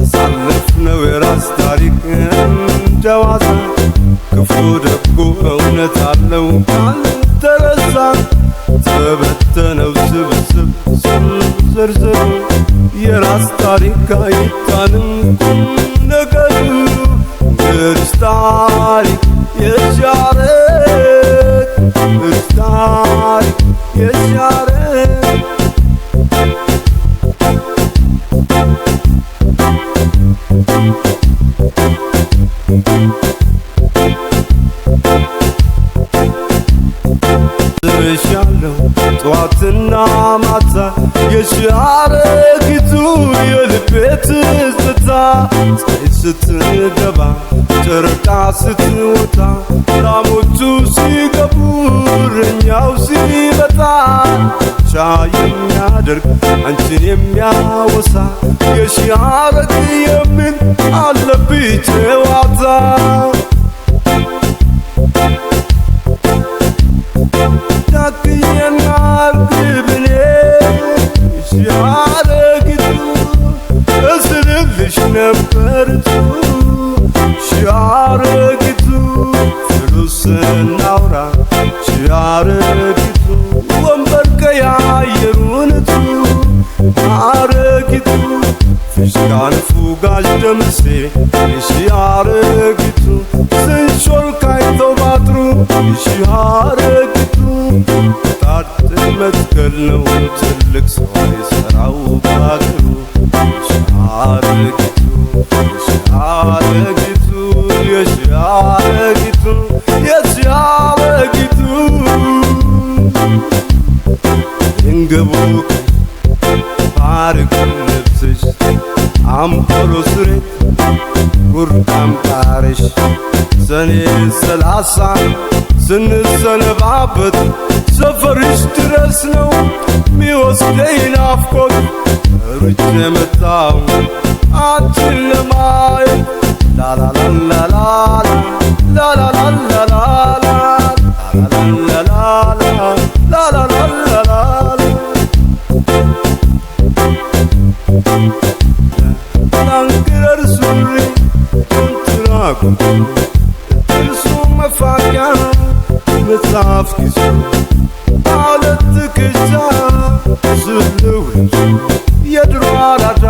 አሳለፍነው የራስ ታሪክ እንደዋዛ ክፉ ደጉ እውነት አለው ካልተረሳ ተበተነው ስብስብ ዝርዝሩ የራስ ታሪክ አይታንም ቁም ነገሩ እርስ ታሪክ የሻረት እርስ ታሪክ የሻረት ዝርሻለሁ ጠዋትና ማታ የሻረጊቱ የልቤ ትዝታ ፀሐይ ስትገባ ጨረቃ ስትወጣ ላሞቹ ሲገቡ እረኛው ሲመጣ ሻ የሚያደርግ አንቺን የሚያወሳ የሻረግ የሚል አለብኝ ጨዋታ ዳክዬና እርግብኔ ሻረጊቱ እስልልሽ ነበርቱ ሻረጊቱ ፍሉስ እናውራ ሻረጊቱ ወንበር ቀያየሩንቱ ሻረጊቱ ፊሽካን ፉጋሽ ደምሴ ሻረጊቱ ስንሾል ካይተው ባጥሩ ሻረጊቱ ጣት መትከል ነው ትልቅ ሰው አይሰራው ባገሩ ሻረጊቱ ሻረጊቱ የሻረጊቱ የሻረጊቱ እንገቡ ባርቅ ልብስሽ አምፖሎ ስሬት ጉርዳም ጣርሽ ሰኔ 30 ስንሰነባበት ሰፈርሽ ድረስ ነው ሚወስደኝ ናፍቆት ሩጬ መጣሁ አንቺን ለማየት ላላላላላ ላላላላላ ላላላላላ ላላላላላ ላንግረር ሱሪ ኮንትራኩ እርሱ መፋቂያ መጽሐፍ ጊዜ አለት ክቻ ስለውልሱ የድሮ አራዳ